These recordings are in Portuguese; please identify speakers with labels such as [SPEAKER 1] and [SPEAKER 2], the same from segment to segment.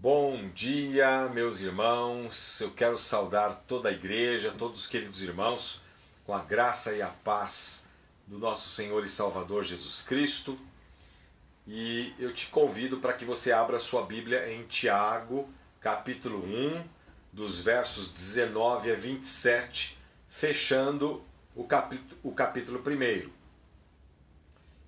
[SPEAKER 1] Bom dia, meus irmãos. Eu quero saudar toda a igreja, todos os queridos irmãos, com a graça e a paz do nosso Senhor e Salvador Jesus Cristo. E eu te convido para que você abra sua Bíblia em Tiago, capítulo 1, dos versos 19 a 27, fechando o capítulo 1.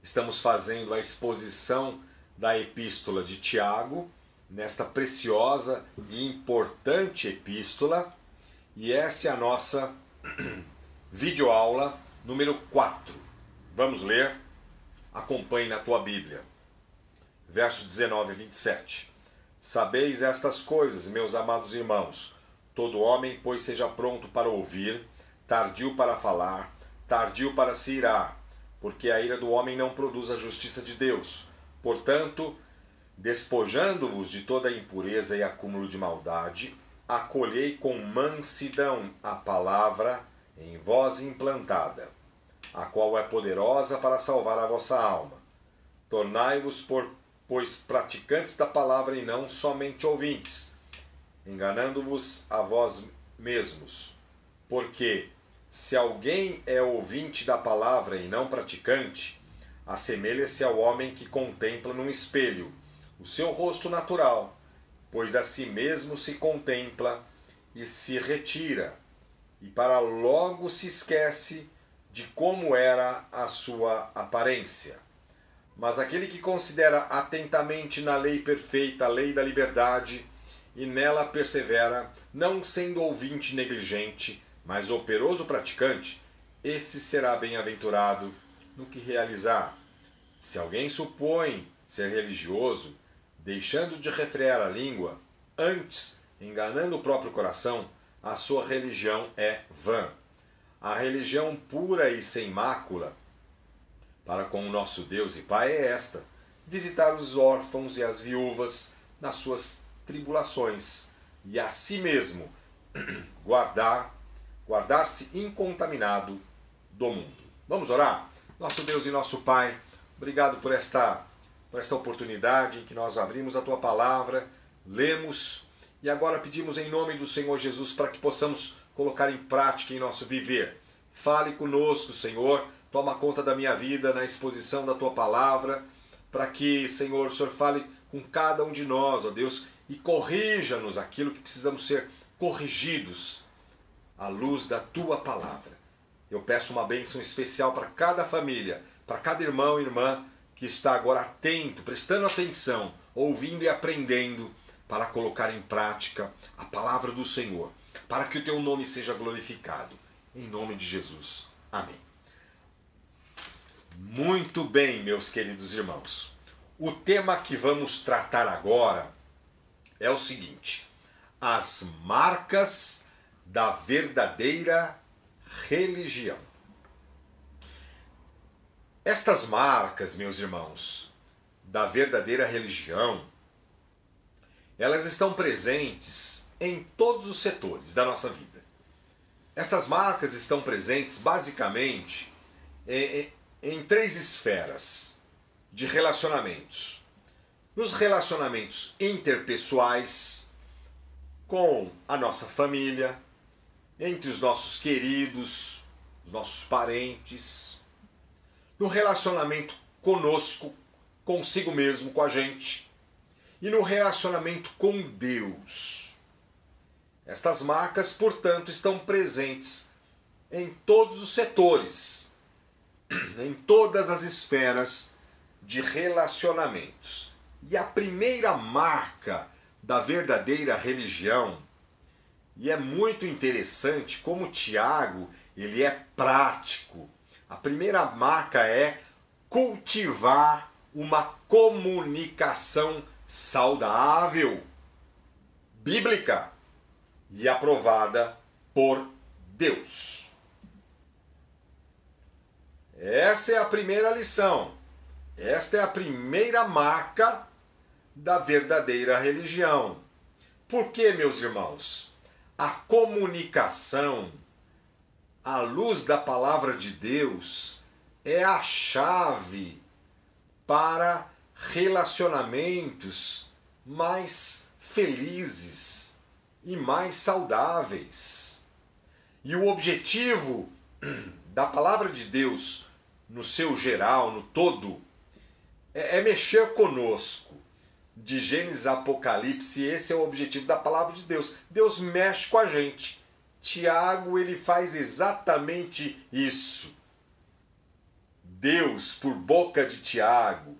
[SPEAKER 1] Estamos fazendo a exposição da epístola de Tiago, nesta preciosa e importante epístola, e essa é a nossa videoaula número 4. Vamos ler? Acompanhe na tua Bíblia. Versos 19 a 27. Sabeis estas coisas, meus amados irmãos. Todo homem, pois, seja pronto para ouvir, tardio para falar, tardio para se irar, porque a ira do homem não produz a justiça de Deus. Portanto, despojando-vos de toda a impureza e acúmulo de maldade, acolhei com mansidão a palavra em vós implantada, a qual é poderosa para salvar a vossa alma. Tornai-vos, pois, praticantes da palavra e não somente ouvintes, enganando-vos a vós mesmos. Porque, se alguém é ouvinte da palavra e não praticante, assemelha-se ao homem que contempla num espelho o seu rosto natural, pois a si mesmo se contempla e se retira, e para logo se esquece de como era a sua aparência. Mas aquele que considera atentamente na lei perfeita, a lei da liberdade, e nela persevera, não sendo ouvinte negligente, mas operoso praticante, esse será bem-aventurado no que realizar. Se alguém supõe ser religioso, deixando de refrear a língua, antes enganando o próprio coração, a sua religião é vã. A religião pura e sem mácula para com o nosso Deus e Pai é esta: visitar os órfãos e as viúvas nas suas tribulações, e a si mesmo guardar-se incontaminado do mundo. Vamos orar? Nosso Deus e nosso Pai, obrigado por esta oportunidade em que nós abrimos a Tua Palavra, lemos e agora pedimos em nome do Senhor Jesus para que possamos colocar em prática em nosso viver. Fale conosco, Senhor, toma conta da minha vida na exposição da Tua Palavra, para que, Senhor, o Senhor fale com cada um de nós, ó Deus, e corrija-nos aquilo que precisamos ser corrigidos à luz da Tua Palavra. Eu peço uma bênção especial para cada família, para cada irmão e irmã que está agora atento, prestando atenção, ouvindo e aprendendo para colocar em prática a palavra do Senhor, para que o Teu nome seja glorificado. Em nome de Jesus. Amém. Muito bem, meus queridos irmãos. O tema que vamos tratar agora é o seguinte: as marcas da verdadeira religião. Estas marcas, meus irmãos, da verdadeira religião, elas estão presentes em todos os setores da nossa vida. Estas marcas estão presentes basicamente em três esferas de relacionamentos. Nos relacionamentos interpessoais, com a nossa família, entre os nossos queridos, os nossos parentes, no relacionamento conosco, consigo mesmo, com a gente, e no relacionamento com Deus. Estas marcas, portanto, estão presentes em todos os setores, em todas as esferas de relacionamentos. E a primeira marca da verdadeira religião, e é muito interessante como Tiago, ele é prático. A primeira marca é cultivar uma comunicação saudável, bíblica e aprovada por Deus. Essa é a primeira lição. Esta é a primeira marca da verdadeira religião. Por quê, meus irmãos? A comunicação à luz da palavra de Deus é a chave para relacionamentos mais felizes e mais saudáveis. E o objetivo da palavra de Deus, no seu geral, no todo, é mexer conosco. De Gênesis a Apocalipse, esse é o objetivo da palavra de Deus. Deus mexe com a gente. Tiago, ele faz exatamente isso. Deus, por boca de Tiago.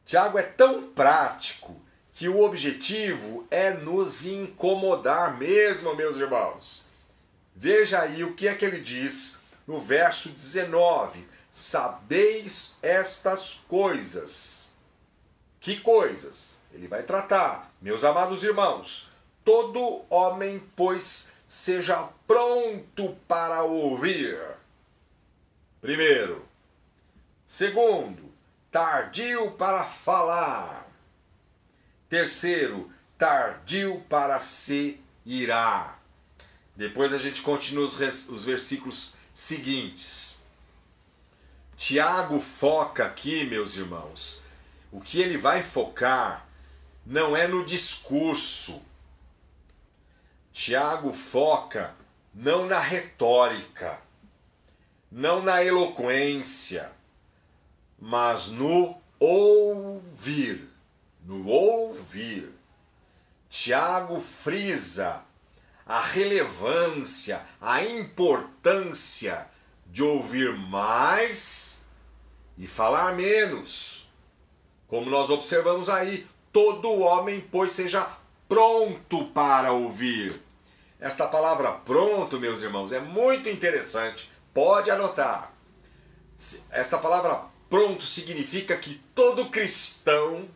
[SPEAKER 1] Tiago é tão prático que o objetivo é nos incomodar mesmo, meus irmãos. Veja aí o que é que ele diz no verso 19. Sabeis estas coisas. Que coisas? Ele vai tratar. Meus amados irmãos, todo homem, pois, seja pronto para ouvir. Primeiro. Segundo, tardio para falar. Terceiro, tardio para se irar. Depois a gente continua os versículos seguintes. Tiago foca aqui, meus irmãos. O que ele vai focar não é no discurso. Tiago foca não na retórica, não na eloquência, mas no ouvir. No ouvir. Tiago frisa a relevância, a importância de ouvir mais e falar menos. Como nós observamos aí, todo homem, pois, seja pronto para ouvir. Esta palavra pronto, meus irmãos, é muito interessante. Pode anotar. Esta palavra pronto significa que todo cristão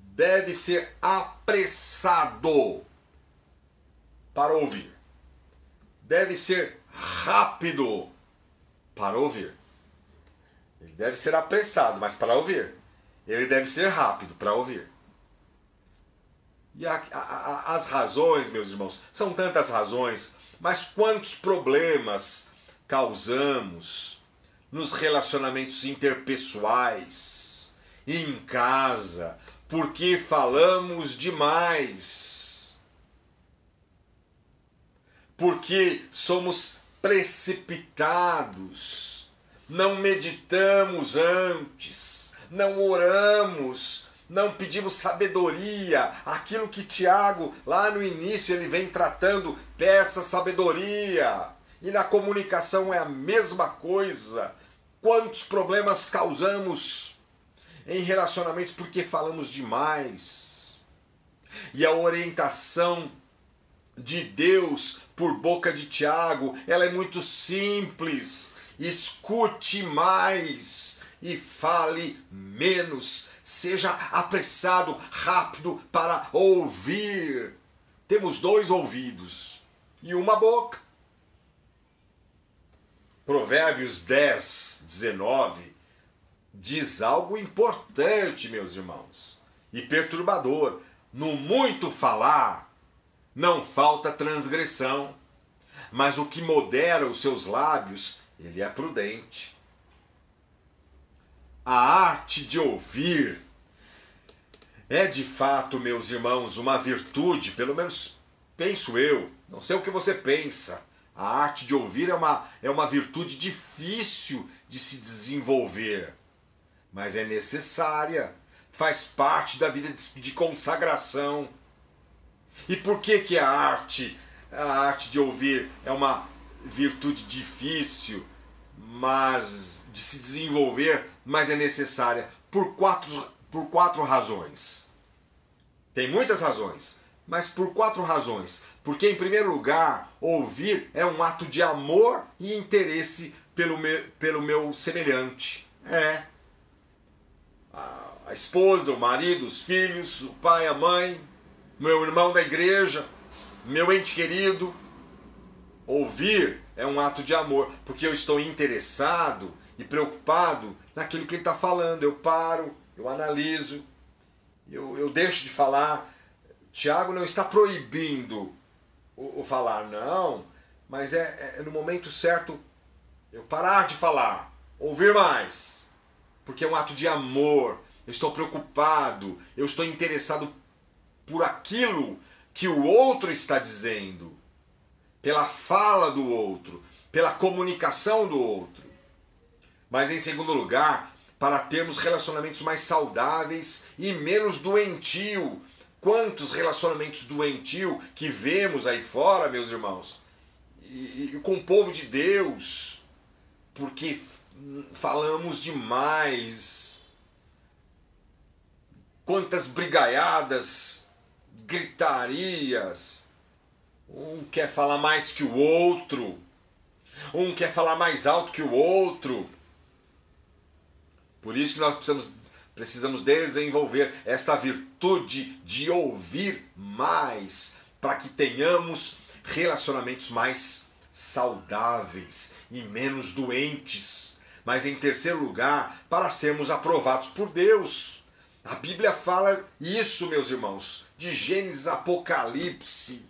[SPEAKER 1] deve ser apressado para ouvir. Deve ser rápido para ouvir. Ele deve ser apressado, mas para ouvir. Ele deve ser rápido para ouvir. E as razões, meus irmãos, são tantas razões, mas quantos problemas causamos nos relacionamentos interpessoais, em casa, porque falamos demais. Porque somos precipitados, não meditamos antes, não oramos, não pedimos sabedoria. Aquilo que Tiago, lá no início, ele vem tratando, peça sabedoria. E na comunicação é a mesma coisa. Quantos problemas causamos em relacionamentos porque falamos demais. E a orientação de Deus por boca de Tiago, ela é muito simples. Escute mais e fale menos. Seja apressado, rápido para ouvir. Temos 2 ouvidos e uma boca. Provérbios 10, 19 diz algo importante, meus irmãos, e perturbador. No muito falar, não falta transgressão, mas o que modera os seus lábios, ele é prudente. A arte de ouvir é de fato, meus irmãos, uma virtude, pelo menos penso eu, não sei o que você pensa. A arte de ouvir é uma virtude difícil de se desenvolver, mas é necessária, faz parte da vida de consagração. E por que a arte de ouvir é uma virtude difícil, mas de se desenvolver, mas é necessária? Por quatro razões. Tem muitas razões, mas por 4 razões. Porque, em primeiro lugar, ouvir é um ato de amor e interesse pelo meu semelhante. A esposa, o marido, os filhos, o pai, a mãe, meu irmão da igreja, meu ente querido. Ouvir é um ato de amor, porque eu estou interessado e preocupado naquilo que ele está falando. Eu paro, eu analiso, eu deixo de falar. Tiago não está proibindo o falar, não, mas é no momento certo eu parar de falar, ouvir mais, porque é um ato de amor. Eu estou preocupado, eu estou interessado por aquilo que o outro está dizendo, pela fala do outro, pela comunicação do outro. Mas em segundo lugar, para termos relacionamentos mais saudáveis e menos doentio. Quantos relacionamentos doentio que vemos aí fora, meus irmãos, e com o povo de Deus, porque falamos demais. Quantas brigaiadas, gritarias. Um quer falar mais que o outro. Um quer falar mais alto que o outro. Por isso que nós precisamos desenvolver esta virtude de ouvir mais, para que tenhamos relacionamentos mais saudáveis e menos doentes. Mas em terceiro lugar, para sermos aprovados por Deus. A Bíblia fala isso, meus irmãos, de Gênesis a Apocalipse.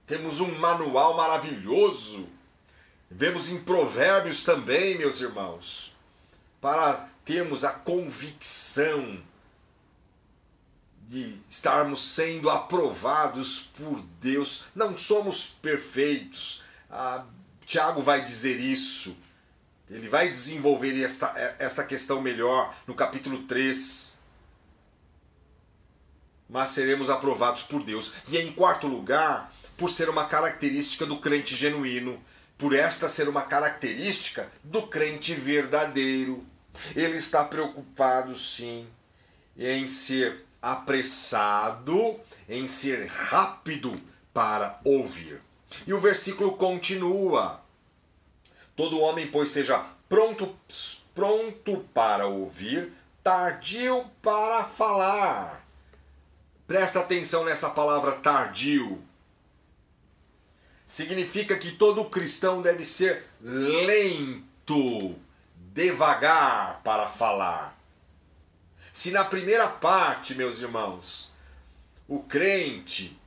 [SPEAKER 1] Temos um manual maravilhoso. Vemos em Provérbios também, meus irmãos, para termos a convicção de estarmos sendo aprovados por Deus. Não somos perfeitos. Tiago vai dizer isso. Ele vai desenvolver esta questão melhor no capítulo 3. Mas seremos aprovados por Deus. E em quarto lugar, por ser uma característica do crente genuíno. Por esta ser uma característica do crente verdadeiro. Ele está preocupado, sim, em ser apressado, em ser rápido para ouvir. E o versículo continua. Todo homem, pois, seja pronto para ouvir, tardio para falar. Presta atenção nessa palavra tardio. Significa que todo cristão deve ser lento, devagar para falar. Se na primeira parte, meus irmãos, o crente,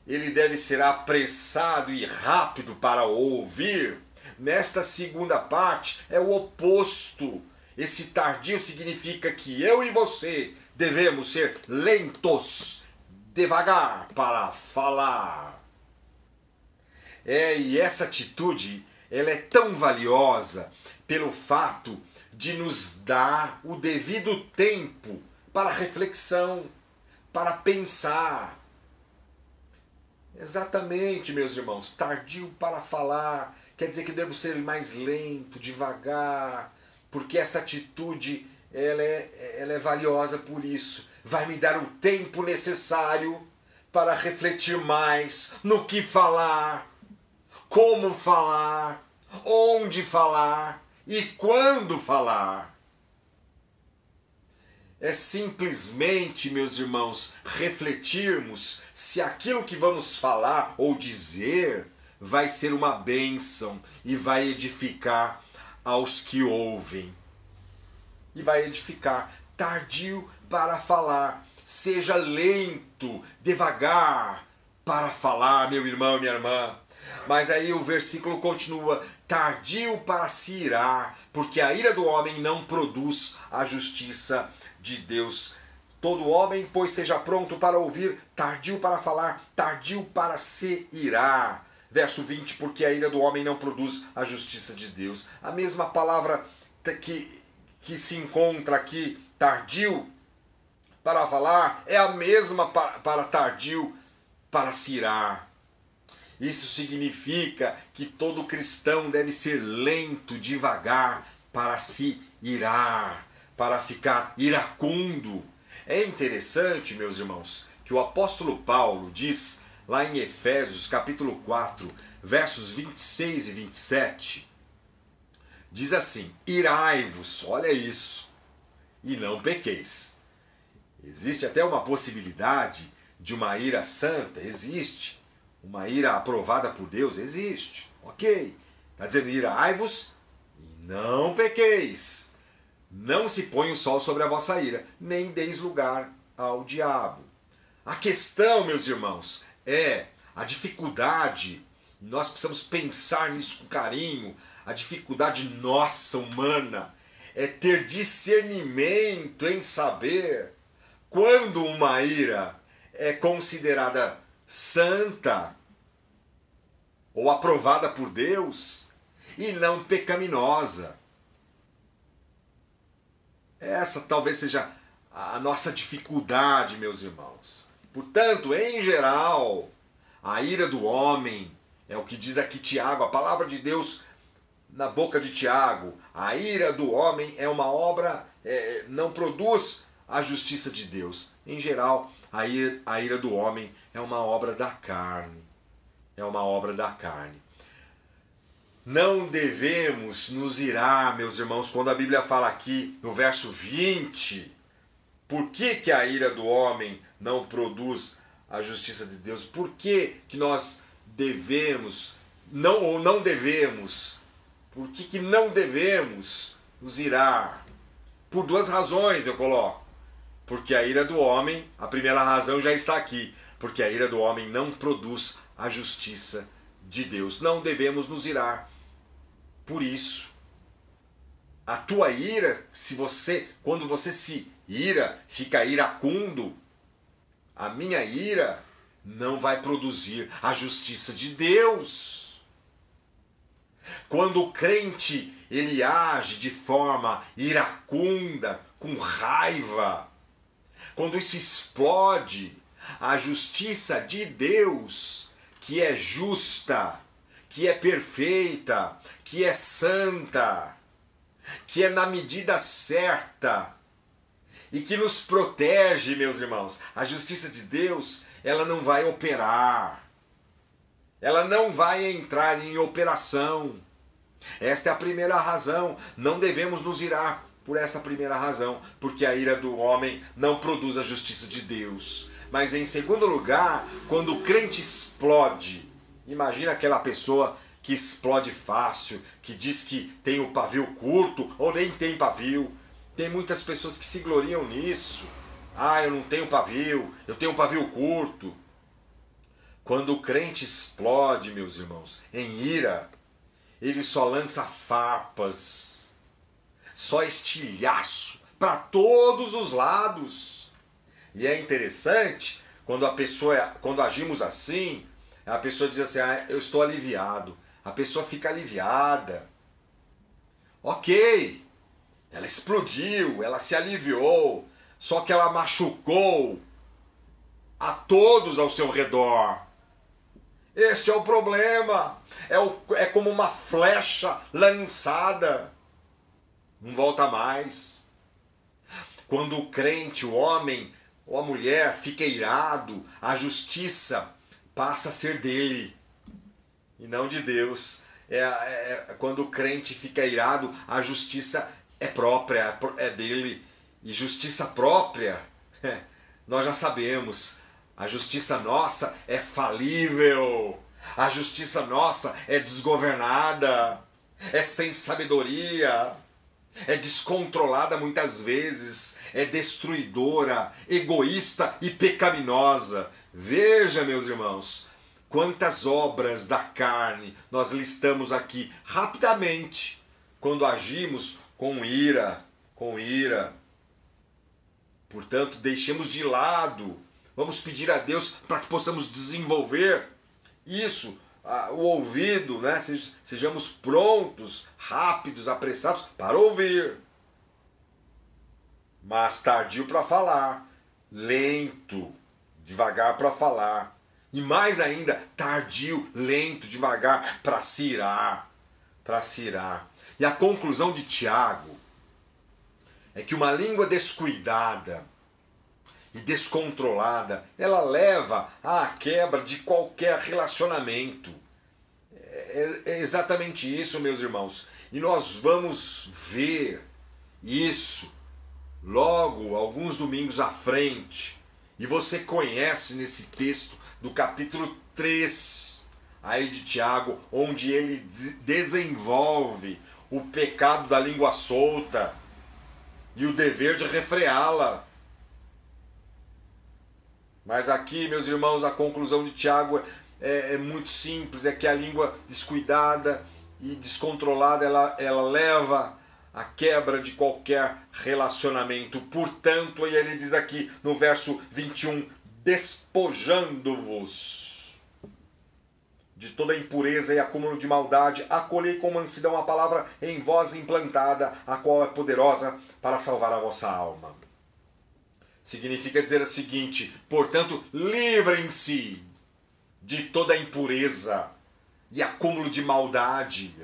[SPEAKER 1] ele deve ser apressado e rápido para ouvir, nesta segunda parte é o oposto. Esse tardio significa que eu e você devemos ser lentos, devagar para falar. E essa atitude, ela é tão valiosa pelo fato de nos dar o devido tempo para reflexão, para pensar. Exatamente, meus irmãos, tardio para falar quer dizer que eu devo ser mais lento, devagar, porque essa atitude ela é valiosa por isso. Vai me dar o tempo necessário para refletir mais no que falar, como falar, onde falar e quando falar. É simplesmente, meus irmãos, refletirmos se aquilo que vamos falar ou dizer vai ser uma bênção e vai edificar aos que ouvem. E vai edificar. Tardio para falar. Seja lento, devagar para falar, meu irmão, minha irmã. Mas aí o versículo continua. Tardio para se irar, porque a ira do homem não produz a justiça de Deus. Todo homem, pois, seja pronto para ouvir, tardio para falar, tardio para se irar. Verso 20, porque a ira do homem não produz a justiça de Deus. A mesma palavra que se encontra aqui, tardio para falar, é a mesma para tardio para se irar. Isso significa que todo cristão deve ser lento, devagar para se irar, para ficar iracundo. É interessante, meus irmãos, que o apóstolo Paulo diz lá em Efésios capítulo 4, versos 26 e 27, diz assim: irai-vos, olha isso, e não pequeis. Existe até uma possibilidade de uma ira santa, existe. Uma ira aprovada por Deus, existe. Ok. Está dizendo irai-vos e não pequeis. Não se põe o sol sobre a vossa ira, nem deis lugar ao diabo. A questão, meus irmãos, é a dificuldade, nós precisamos pensar nisso com carinho, a dificuldade nossa, humana, é ter discernimento em saber quando uma ira é considerada santa ou aprovada por Deus e não pecaminosa. Essa talvez seja a nossa dificuldade, meus irmãos. Portanto, em geral, a ira do homem, é o que diz aqui Tiago, a palavra de Deus na boca de Tiago, a ira do homem é uma obra, não produz a justiça de Deus. Em geral, a ira do homem é uma obra da carne. É uma obra da carne. Não devemos nos irar, meus irmãos, quando a Bíblia fala aqui no verso 20, por que a ira do homem não produz a justiça de Deus? Por que nós devemos, não devemos, por que não devemos nos irar? Por duas razões eu coloco. Porque a ira do homem, a primeira razão já está aqui, porque a ira do homem não produz a justiça de Deus. Não devemos nos irar. Por isso, a tua ira, quando você se ira, fica iracundo, a minha ira não vai produzir a justiça de Deus. Quando o crente ele age de forma iracunda, com raiva, quando isso explode, a justiça de Deus, que é justa, que é perfeita, que é santa, que é na medida certa e que nos protege, meus irmãos. A justiça de Deus, ela não vai operar. Ela não vai entrar em operação. Esta é a primeira razão. Não devemos nos irar por esta primeira razão, porque a ira do homem não produz a justiça de Deus. Mas em segundo lugar, quando o crente explode, imagina aquela pessoa que explode fácil, que diz que tem o pavio curto ou nem tem pavio. Tem muitas pessoas que se gloriam nisso. Ah, eu não tenho pavio, eu tenho um pavio curto. Quando o crente explode, meus irmãos, em ira, ele só lança farpas, só estilhaço para todos os lados. E é interessante, quando agimos assim, a pessoa diz assim, eu estou aliviado. A pessoa fica aliviada. Ok, ela explodiu, ela se aliviou, só que ela machucou a todos ao seu redor. Este é o problema. É como uma flecha lançada. Não volta mais. Quando o crente, o homem ou a mulher fica irado, a justiça passa a ser dele e não de Deus. Quando o crente fica irado, a justiça é própria, é dele. E justiça própria, nós já sabemos, a justiça nossa é falível, a justiça nossa é desgovernada, é sem sabedoria, é descontrolada muitas vezes, é destruidora, egoísta e pecaminosa. Veja, meus irmãos, quantas obras da carne nós listamos aqui rapidamente quando agimos com ira, Portanto, deixemos de lado, vamos pedir a Deus para que possamos desenvolver isso, o ouvido, né? Sejamos prontos, rápidos, apressados para ouvir, mas tardio para falar, lento, devagar para falar, e mais ainda, tardio, lento, devagar para se irar, E a conclusão de Tiago é que uma língua descuidada e descontrolada, ela leva à quebra de qualquer relacionamento. É exatamente isso, meus irmãos. E nós vamos ver isso logo, alguns domingos à frente. E você conhece nesse texto do capítulo 3 aí de Tiago, onde ele desenvolve o pecado da língua solta e o dever de refreá-la. Mas aqui, meus irmãos, a conclusão de Tiago é muito simples, é que a língua descuidada e descontrolada, ela leva à quebra de qualquer relacionamento. Portanto, aí ele diz aqui no verso 21, despojando-vos de toda impureza e acúmulo de maldade, acolhei com mansidão a palavra em vós implantada, a qual é poderosa para salvar a vossa alma. Significa dizer o seguinte: portanto, livrem-se de toda impureza e acúmulo de maldade.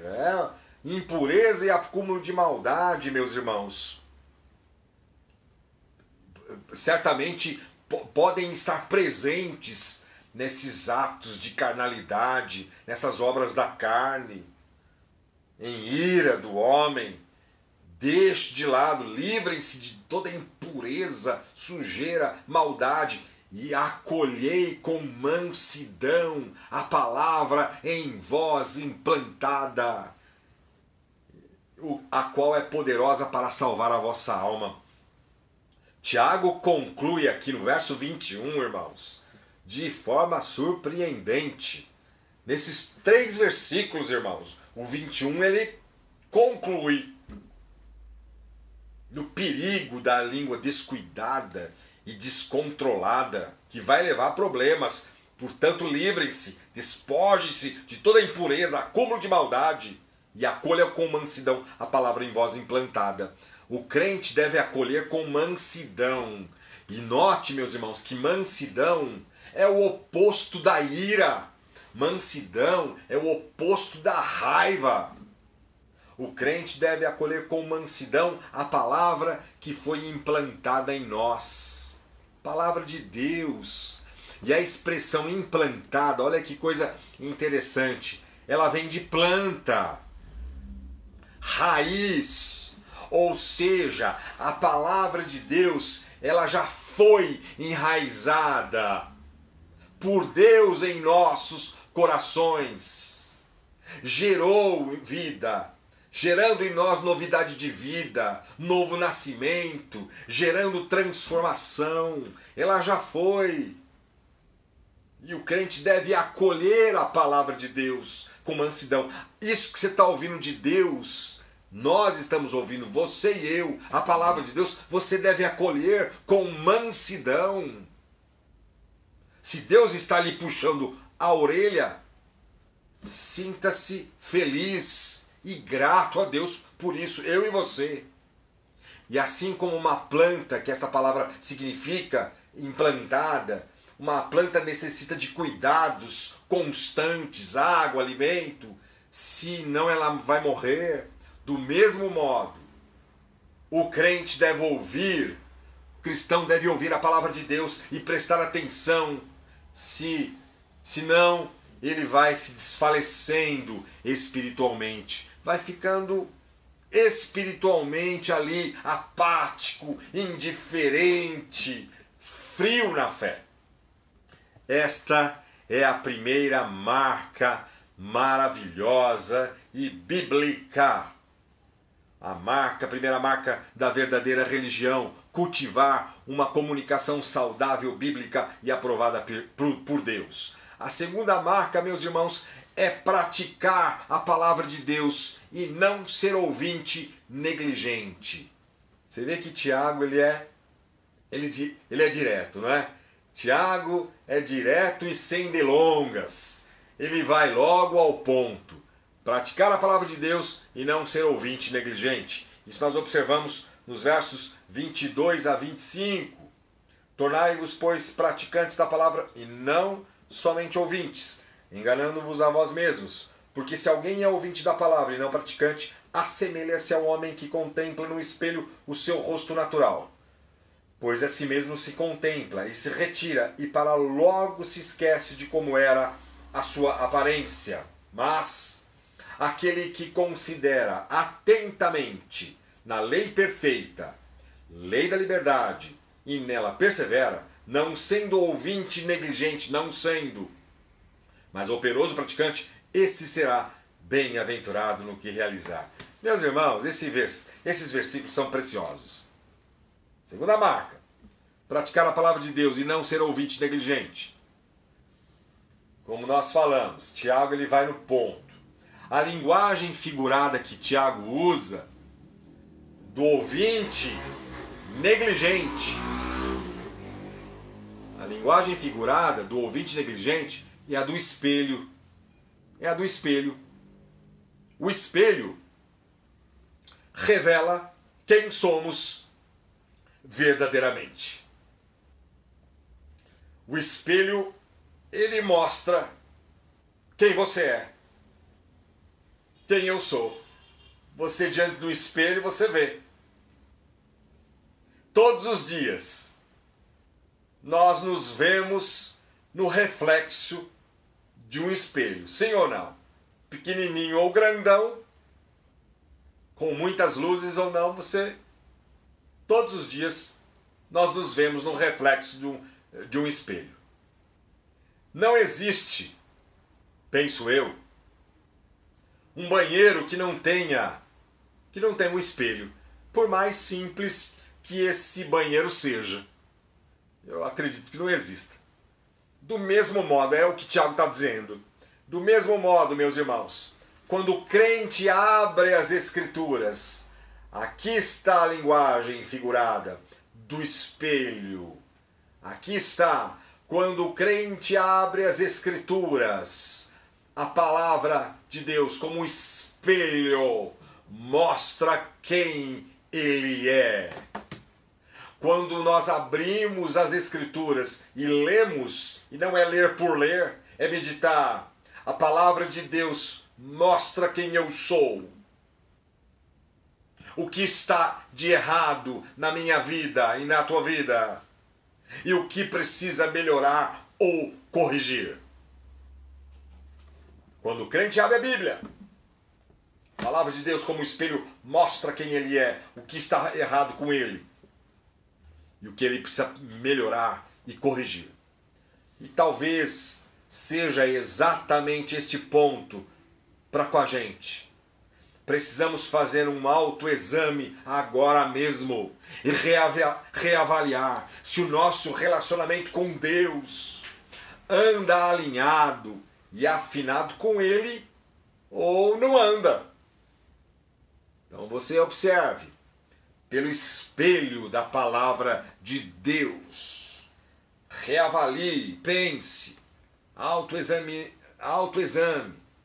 [SPEAKER 1] Impureza e acúmulo de maldade, meus irmãos, certamente podem estar presentes nesses atos de carnalidade, nessas obras da carne, em ira do homem. Deixe de lado, livrem-se de toda impureza, sujeira, maldade, e acolhei com mansidão a palavra em vós implantada, a qual é poderosa para salvar a vossa alma. Tiago conclui aqui no verso 21, irmãos, de forma surpreendente. Nesses 3 versículos, irmãos, o 21 ele conclui do perigo da língua descuidada e descontrolada, que vai levar a problemas. Portanto, livrem-se, despojem-se de toda impureza, acúmulo de maldade, e acolha com mansidão a palavra em vós implantada. O crente deve acolher com mansidão. E note, meus irmãos, que mansidão é o oposto da ira. Mansidão é o oposto da raiva. O crente deve acolher com mansidão a palavra que foi implantada em nós. Palavra de Deus. E a expressão implantada, olha que coisa interessante. Ela vem de planta, raiz. Ou seja, a palavra de Deus, ela já foi enraizada por Deus em nossos corações. Gerou vida, gerando em nós novidade de vida, novo nascimento, gerando transformação. Ela já foi. E o crente deve acolher a palavra de Deus com mansidão. Isso que você está ouvindo de Deus, nós estamos ouvindo, você e eu, a palavra de Deus, você deve acolher com mansidão. Se Deus está lhe puxando a orelha, sinta-se feliz e grato a Deus por isso, eu e você. E assim como uma planta, que essa palavra significa implantada, uma planta necessita de cuidados constantes, água, alimento, senão ela vai morrer. Do mesmo modo, o crente deve ouvir, o cristão deve ouvir a palavra de Deus e prestar atenção, senão ele vai se desfalecendo espiritualmente, vai ficando espiritualmente ali apático, indiferente, frio na fé. Esta é a primeira marca maravilhosa e bíblica. A primeira marca da verdadeira religião, cultivar uma comunicação saudável, bíblica e aprovada por Deus. A segunda marca, meus irmãos, é praticar a palavra de Deus e não ser ouvinte negligente. Você vê que Tiago ele é direto, não é? Tiago é direto e sem delongas. Ele vai logo ao ponto. Praticar a palavra de Deus e não ser ouvinte negligente. Isso nós observamos nos versos 22 a 25. Tornai-vos, pois, praticantes da palavra e não somente ouvintes, enganando-vos a vós mesmos. Porque se alguém é ouvinte da palavra e não praticante, assemelha-se ao homem que contempla no espelho o seu rosto natural. Pois a si mesmo se contempla e se retira, e para logo se esquece de como era a sua aparência. Mas aquele que considera atentamente na lei perfeita, lei da liberdade, e nela persevera, não sendo ouvinte negligente, mas operoso praticante, esse será bem-aventurado no que realizar. Meus irmãos, esses versículos são preciosos. Segunda marca, praticar a palavra de Deus e não ser ouvinte negligente. Como nós falamos, Tiago ele vai no ponto. A linguagem figurada que Tiago usa do ouvinte negligente, a A linguagem figurada do ouvinte negligente é a do espelho. É a do espelho. O espelho revela quem somos verdadeiramente. O espelho, ele mostra quem você é, quem eu sou. Você diante do espelho, você vê. Todos os dias, nós nos vemos no reflexo de um espelho, sim ou não? Pequenininho ou grandão, com muitas luzes ou não, todos os dias, nós nos vemos no reflexo de um espelho. Não existe, penso eu, um banheiro que não tenha um espelho, por mais simples que esse banheiro seja. Eu acredito que não exista. Do mesmo modo, é o que Tiago está dizendo, do mesmo modo, meus irmãos, quando o crente abre as Escrituras, aqui está a linguagem figurada do espelho. Aqui está, quando o crente abre as Escrituras, a palavra de Deus como espelho mostra quem Ele é. Quando nós abrimos as Escrituras e lemos, e não é ler por ler, é meditar, a palavra de Deus mostra quem eu sou. O que está de errado na minha vida e na tua vida. E o que precisa melhorar ou corrigir. Quando o crente abre a Bíblia, a palavra de Deus como espelho mostra quem ele é, o que está errado com ele. E o que ele precisa melhorar e corrigir. E talvez seja exatamente este ponto para com a gente. Precisamos fazer um autoexame agora mesmo e reavaliar se o nosso relacionamento com Deus anda alinhado e afinado com Ele ou não anda. Então você observe pelo espelho da palavra de Deus. Reavalie, pense, autoexame,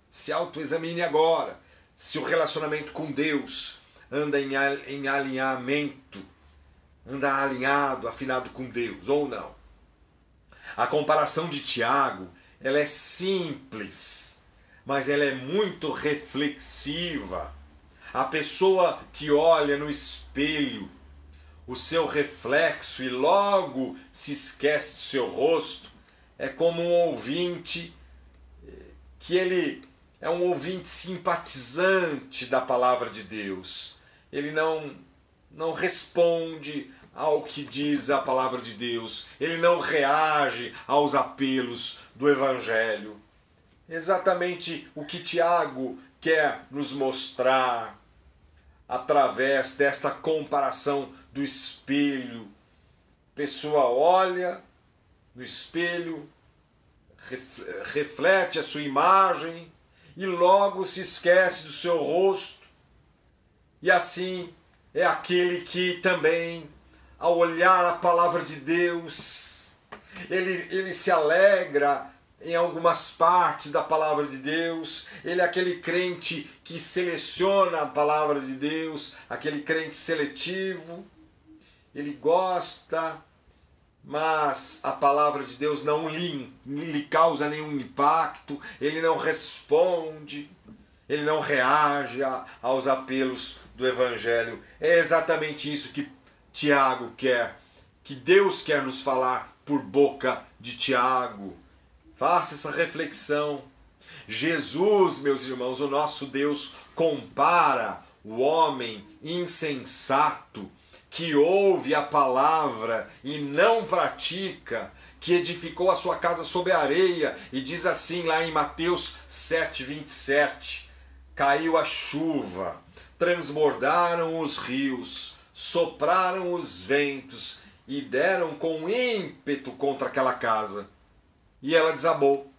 [SPEAKER 1] se autoexamine agora. Se o relacionamento com Deus anda em alinhamento, anda alinhado, afinado com Deus ou não. A comparação de Tiago, ela é simples, mas ela é muito reflexiva. A pessoa que olha no espelho o seu reflexo e logo se esquece do seu rosto, é como um ouvinte que ele é um ouvinte simpatizante da palavra de Deus. Ele não responde ao que diz a palavra de Deus. Ele não reage aos apelos do Evangelho. Exatamente o que Tiago quer nos mostrar através desta comparação do espelho. A pessoa olha no espelho, reflete a sua imagem e logo se esquece do seu rosto. E assim é aquele que também, ao olhar a palavra de Deus, ele se alegra em algumas partes da palavra de Deus. Ele é aquele crente que seleciona a palavra de Deus, aquele crente seletivo. Ele gosta, mas a palavra de Deus não lhe causa nenhum impacto, ele não responde, ele não reage aos apelos do Evangelho. É exatamente isso que Tiago quer, que Deus quer nos falar por boca de Tiago. Faça essa reflexão. Jesus, meus irmãos, o nosso Deus, compara o homem insensato que ouve a palavra e não pratica, que edificou a sua casa sobre a areia, e diz assim lá em Mateus 7:27, caiu a chuva, transbordaram os rios, sopraram os ventos e deram com ímpeto contra aquela casa. E ela desabou,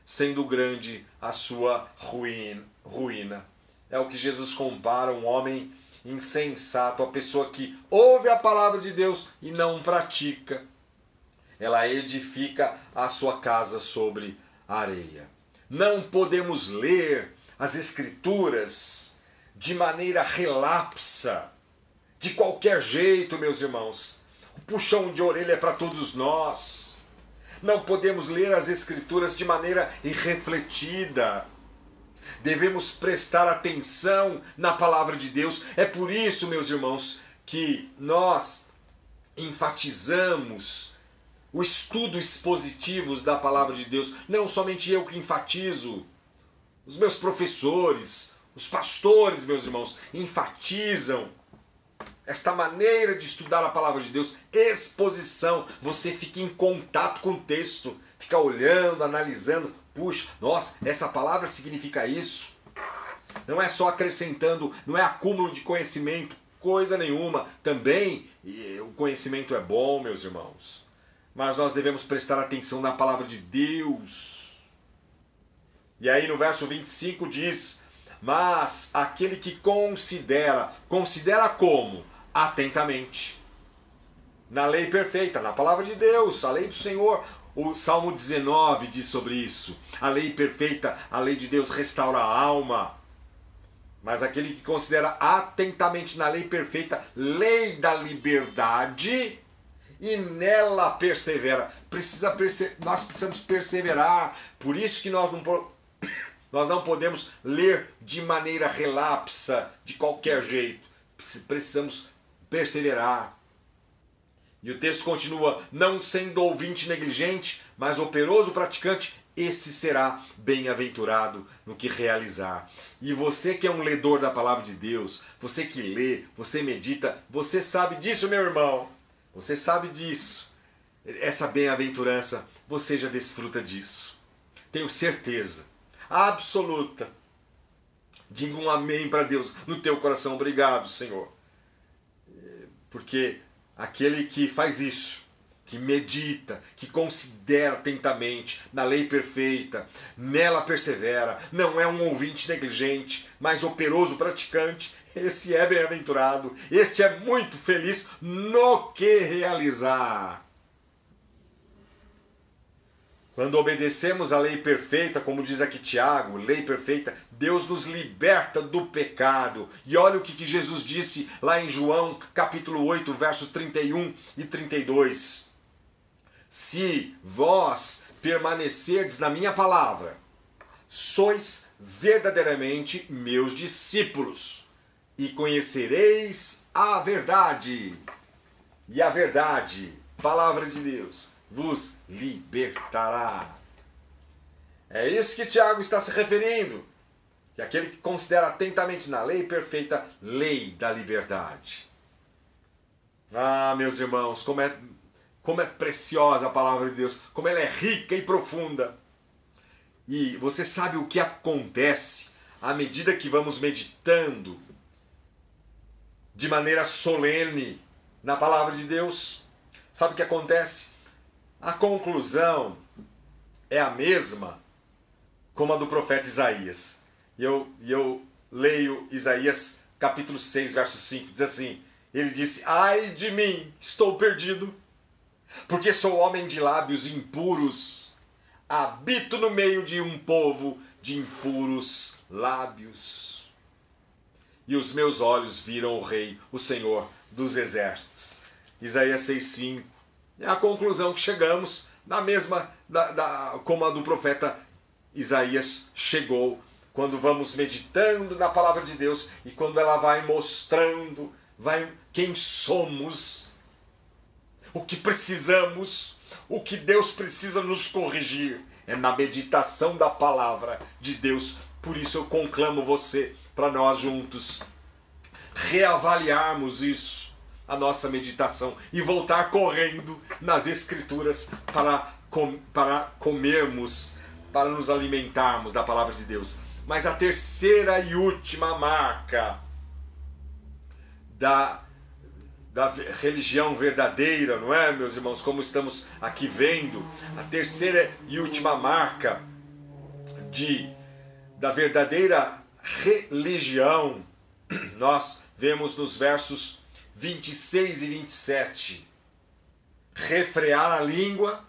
[SPEAKER 1] sendo grande a sua ruína. É o que Jesus compara um homem insensato, a pessoa que ouve a palavra de Deus e não pratica. ela edifica a sua casa sobre a areia. Não podemos ler as Escrituras de maneira relapsa, de qualquer jeito, meus irmãos. O puxão de orelha é para todos nós. Não podemos ler as Escrituras de maneira irrefletida. Devemos prestar atenção na palavra de Deus. É por isso, meus irmãos, que nós enfatizamos o estudo expositivo da palavra de Deus. Não somente eu que enfatizo, os meus professores, os pastores, meus irmãos, enfatizam esta maneira de estudar a palavra de Deus. Exposição, você fica em contato com o texto, fica olhando, analisando. Puxa, nossa, essa palavra significa isso. Não é só acrescentando, não é acúmulo de conhecimento, coisa nenhuma. Também o conhecimento é bom, meus irmãos, mas nós devemos prestar atenção na palavra de Deus. E aí no verso 25 diz: mas aquele que considera como? Atentamente. Na lei perfeita, na palavra de Deus, a lei do Senhor. O Salmo 19 diz sobre isso. A lei perfeita, a lei de Deus restaura a alma. Mas aquele que considera atentamente na lei perfeita, lei da liberdade, e nela persevera. Nós precisamos perseverar. Por isso que nós não podemos ler de maneira relapsa, de qualquer jeito. Precisamos perseverar. E o texto continua: não sendo ouvinte negligente, mas operoso praticante, esse será bem-aventurado no que realizar. E você que é um ledor da palavra de Deus, você que lê, você medita, você sabe disso, meu irmão. Você sabe disso. Essa bem-aventurança, você já desfruta disso. Tenho certeza absoluta. Diga um amém para Deus no teu coração. Obrigado, Senhor. Porque aquele que faz isso, que medita, que considera atentamente na lei perfeita, nela persevera, não é um ouvinte negligente, mas operoso praticante, esse é bem-aventurado, este é muito feliz no que realizar. Quando obedecemos a lei perfeita, como diz aqui Tiago, lei perfeita, Deus nos liberta do pecado. E olha o que Jesus disse lá em João, capítulo 8, versos 31 e 32. Se vós permanecerdes na minha palavra, sois verdadeiramente meus discípulos, e conhecereis a verdade. E a verdade, palavra de Deus, vos libertará. É isso que Tiago está se referindo. Que aquele que considera atentamente na lei perfeita, lei da liberdade. Ah, meus irmãos, como é preciosa a palavra de Deus, como ela é rica e profunda. E você sabe o que acontece à medida que vamos meditando de maneira solene na palavra de Deus? Sabe o que acontece? A conclusão é a mesma como a do profeta Isaías. E eu leio Isaías capítulo 6, verso 5, diz assim, ele disse: ai de mim, estou perdido, porque sou homem de lábios impuros, habito no meio de um povo de impuros lábios. E os meus olhos viram o Rei, o Senhor dos Exércitos. Isaías 6,5. É a conclusão que chegamos, na mesma como a do profeta Isaías chegou, quando vamos meditando na palavra de Deus e quando ela vai mostrando quem somos, o que precisamos, o que Deus precisa nos corrigir. É na meditação da palavra de Deus. Por isso eu conclamo você, para nós juntos reavaliarmos isso, a nossa meditação, e voltar correndo nas Escrituras para comermos, para nos alimentarmos da palavra de Deus. Mas a terceira e última marca da religião verdadeira, não é, meus irmãos? Como estamos aqui vendo, a terceira e última marca da verdadeira religião, nós vemos nos versos 26 e 27. refrear a língua,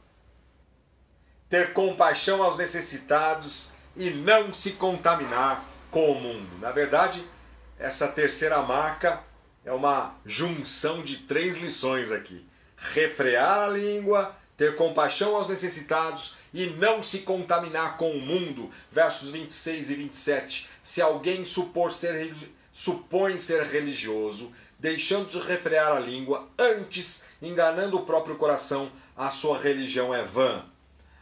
[SPEAKER 1] ter compaixão aos necessitados e não se contaminar com o mundo. Na verdade, essa terceira marca é uma junção de 3 lições aqui. Refrear a língua, ter compaixão aos necessitados e não se contaminar com o mundo. Versos 26 e 27. Se alguém supõe ser religioso, deixando de refrear a língua, antes enganando o próprio coração, a sua religião é vã.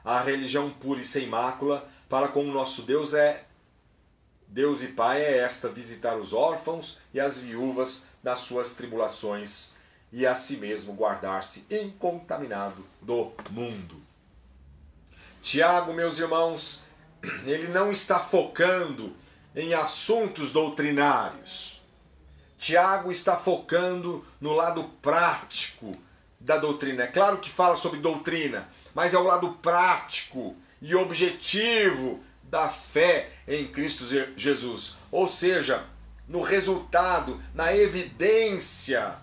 [SPEAKER 1] A religião pura e sem mácula, para com o nosso Deus e Pai é esta: visitar os órfãos e as viúvas das suas tribulações, e a si mesmo guardar-se incontaminado do mundo. Tiago, meus irmãos, ele não está focando em assuntos doutrinários. Tiago está focando no lado prático da doutrina. É claro que fala sobre doutrina, mas é o lado prático e objetivo da fé em Cristo Jesus. Ou seja, no resultado, na evidência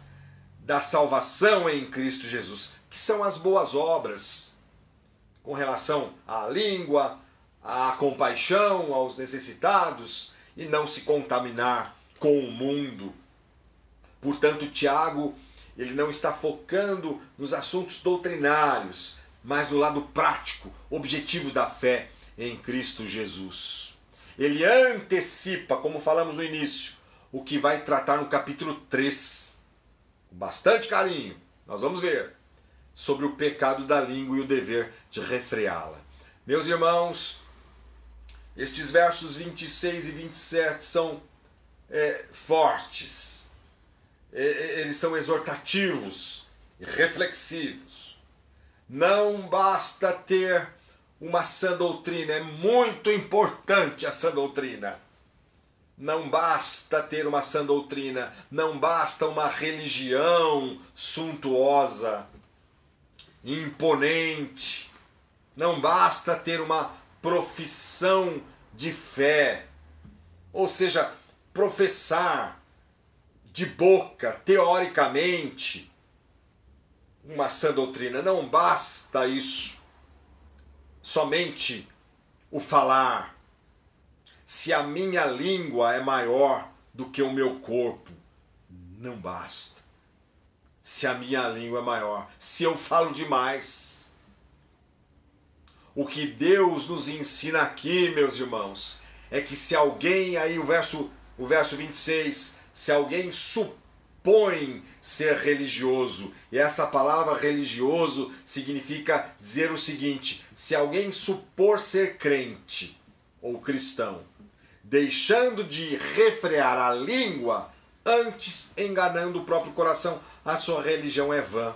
[SPEAKER 1] da salvação em Cristo Jesus, que são as boas obras, com relação à língua, à compaixão aos necessitados e não se contaminar com o mundo. Portanto, Tiago, ele não está focando nos assuntos doutrinários, mas no lado prático, objetivo da fé em Cristo Jesus. Ele antecipa, como falamos no início, o que vai tratar no capítulo 3. Com bastante carinho, nós vamos ver sobre o pecado da língua e o dever de refreá-la. Meus irmãos, estes versos 26 e 27 são fortes. Eles são exortativos e reflexivos. Não basta ter uma sã doutrina, é muito importante a sã doutrina. Não basta ter uma sã doutrina, não basta uma religião suntuosa, imponente, não basta ter uma profissão de fé, ou seja, professar de boca, teoricamente, uma sã doutrina. Não basta isso, somente o falar. Se a minha língua é maior do que o meu corpo, não basta. Se a minha língua é maior, se eu falo demais. O que Deus nos ensina aqui, meus irmãos, é que se alguém, aí o verso 26, se alguém supõe ser religioso, e essa palavra religioso significa dizer o seguinte: se alguém supor ser crente ou cristão, deixando de refrear a língua, antes enganando o próprio coração, a sua religião é vã.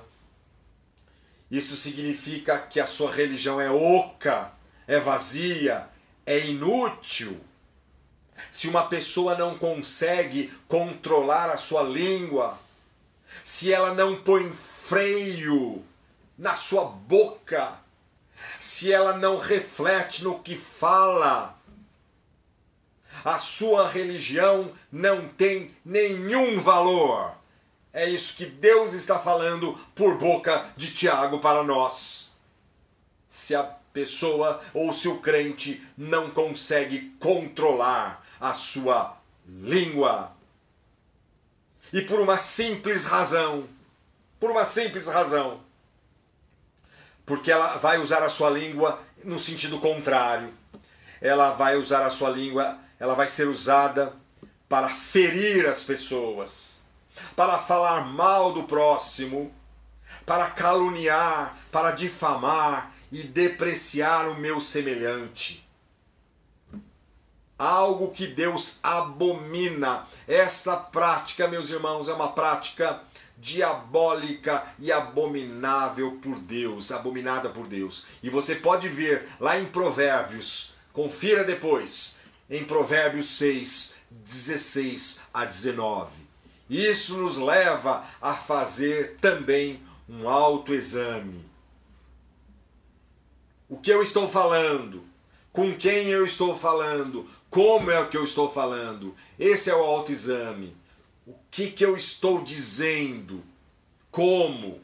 [SPEAKER 1] Isso significa que a sua religião é oca, é vazia, é inútil. Se uma pessoa não consegue controlar a sua língua, se ela não põe freio na sua boca, se ela não reflete no que fala, a sua religião não tem nenhum valor. É isso que Deus está falando por boca de Tiago para nós. Se a pessoa ou se o crente não consegue controlar a sua língua. E por uma simples razão, porque ela vai usar a sua língua no sentido contrário. Ela vai usar a sua língua, ela vai ser usada para ferir as pessoas, para falar mal do próximo, para caluniar, para difamar e depreciar o meu semelhante. Algo que Deus abomina. Essa prática, meus irmãos, é uma prática diabólica e abominável por Deus, abominada por Deus. E você pode ver lá em Provérbios, confira depois, em Provérbios 6, 16 a 19. Isso nos leva a fazer também um autoexame. O que eu estou falando? Com quem eu estou falando? Como é o que eu estou falando? Esse é o autoexame. O que eu estou dizendo? Como?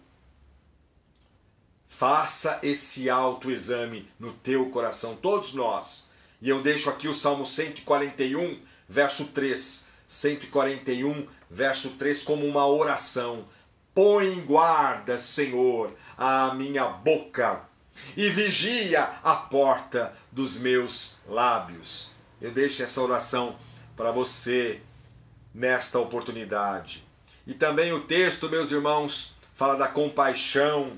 [SPEAKER 1] Faça esse autoexame no teu coração, todos nós. E eu deixo aqui o Salmo 141, verso 3. 141, verso 3 como uma oração. Põe em guarda, Senhor, a minha boca e vigia a porta dos meus lábios. Eu deixo essa oração para você nesta oportunidade. E também o texto, meus irmãos, fala da compaixão.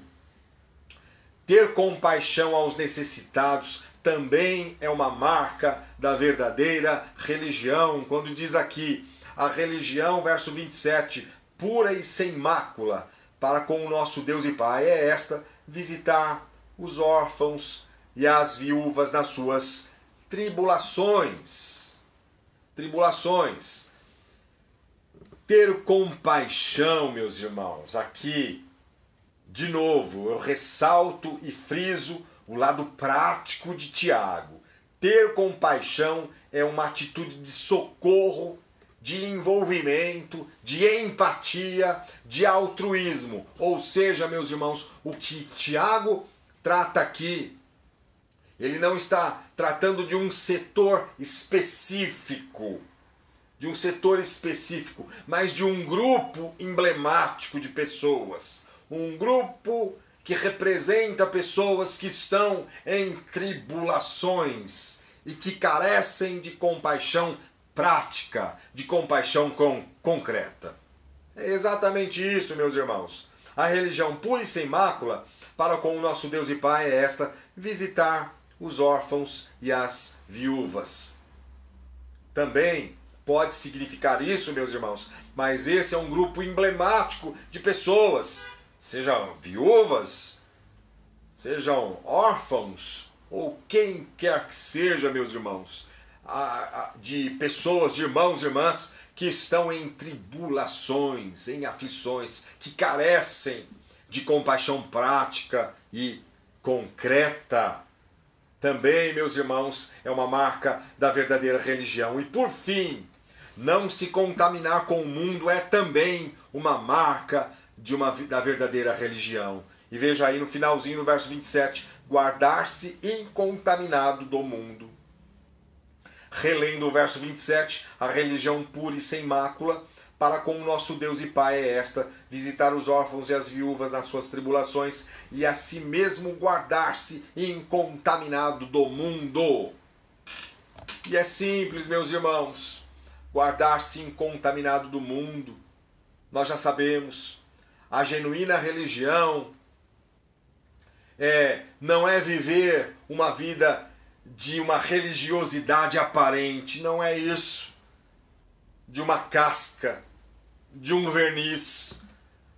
[SPEAKER 1] Ter compaixão aos necessitados também é uma marca da verdadeira religião. Quando diz aqui, a religião, verso 27, pura e sem mácula, para com o nosso Deus e Pai, é esta: visitar os órfãos e as viúvas nas suas tribulações. Tribulações. Ter compaixão, meus irmãos, aqui, de novo, eu ressalto e friso o lado prático de Tiago. Ter compaixão é uma atitude de socorro, de envolvimento, de empatia, de altruísmo. Ou seja, meus irmãos, o que Tiago trata aqui, ele não está tratando de um setor específico, mas de um grupo emblemático de pessoas. Um grupo que representa pessoas que estão em tribulações e que carecem de compaixão prática, de compaixão concreta. É exatamente isso, meus irmãos. A religião pura e sem mácula para com o nosso Deus e Pai é esta: visitar os órfãos e as viúvas. Também pode significar isso, meus irmãos, mas esse é um grupo emblemático de pessoas, sejam viúvas, sejam órfãos, ou quem quer que seja, meus irmãos, de pessoas, de irmãos e irmãs que estão em tribulações, em aflições, que carecem de compaixão prática e concreta. Também, meus irmãos, é uma marca da verdadeira religião. E por fim, não se contaminar com o mundo é também uma marca da verdadeira religião. E veja aí no finalzinho, no verso 27, guardar-se incontaminado do mundo. Relendo o verso 27, a religião pura e sem mácula para com o nosso Deus e Pai é esta: visitar os órfãos e as viúvas nas suas tribulações e a si mesmo guardar-se incontaminado do mundo. E é simples, meus irmãos, guardar-se incontaminado do mundo. Nós já sabemos, a genuína religião não é viver uma vida de uma religiosidade aparente, não é isso, de uma casca, de um verniz.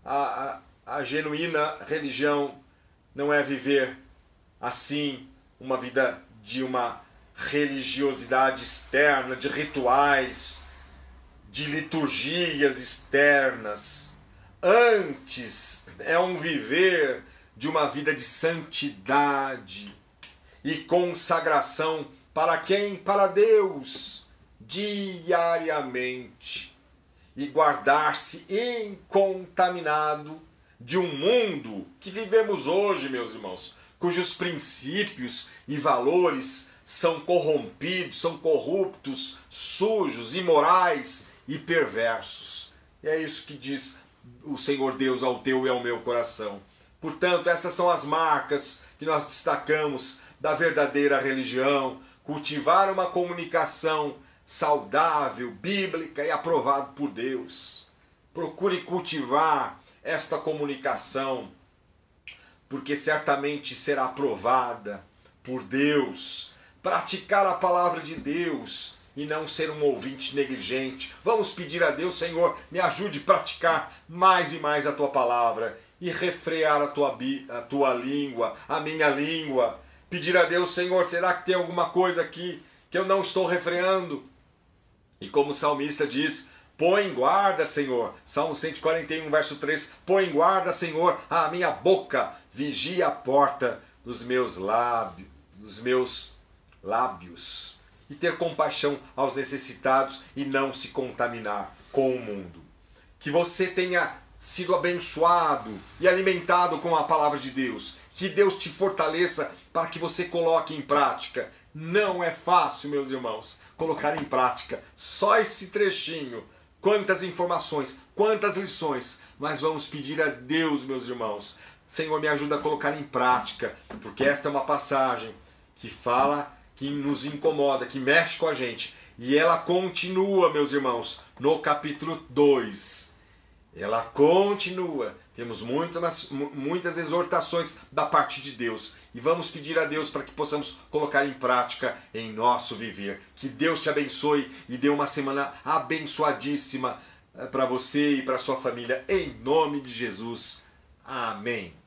[SPEAKER 1] A genuína religião não é viver assim uma vida de uma religiosidade externa, de rituais, de liturgias externas. Antes é um viver de uma vida de santidade e consagração para quem? Para Deus, diariamente. E guardar-se incontaminado de um mundo que vivemos hoje, meus irmãos, cujos princípios e valores são corrompidos, são corruptos, sujos, imorais e perversos. E é isso que diz o Senhor Deus ao teu e ao meu coração. Portanto, essas são as marcas que nós destacamos da verdadeira religião: cultivar uma comunicação saudável, bíblica e aprovada por Deus. Procure cultivar esta comunicação, porque certamente será aprovada por Deus. Praticar a palavra de Deus e não ser um ouvinte negligente. Vamos pedir a Deus: Senhor, me ajude a praticar mais e mais a tua palavra e refrear a tua língua, a minha língua. Pedir a Deus: Senhor, será que tem alguma coisa aqui que eu não estou refreando? E como o salmista diz: põe em guarda, Senhor. Salmo 141, verso 3. Põe em guarda, Senhor, a minha boca. Vigia a porta dos meus lábios. E ter compaixão aos necessitados e não se contaminar com o mundo. Que você tenha sido abençoado e alimentado com a palavra de Deus. Que Deus te fortaleça para que você coloque em prática. Não é fácil, meus irmãos, colocar em prática só esse trechinho. Quantas informações, quantas lições, mas vamos pedir a Deus, meus irmãos. Senhor, me ajuda a colocar em prática, porque esta é uma passagem que fala, que nos incomoda, que mexe com a gente. E ela continua, meus irmãos, no capítulo 2. Ela continua. Temos muitas exortações da parte de Deus. E vamos pedir a Deus para que possamos colocar em prática em nosso viver. Que Deus te abençoe e dê uma semana abençoadíssima para você e para sua família. Em nome de Jesus. Amém.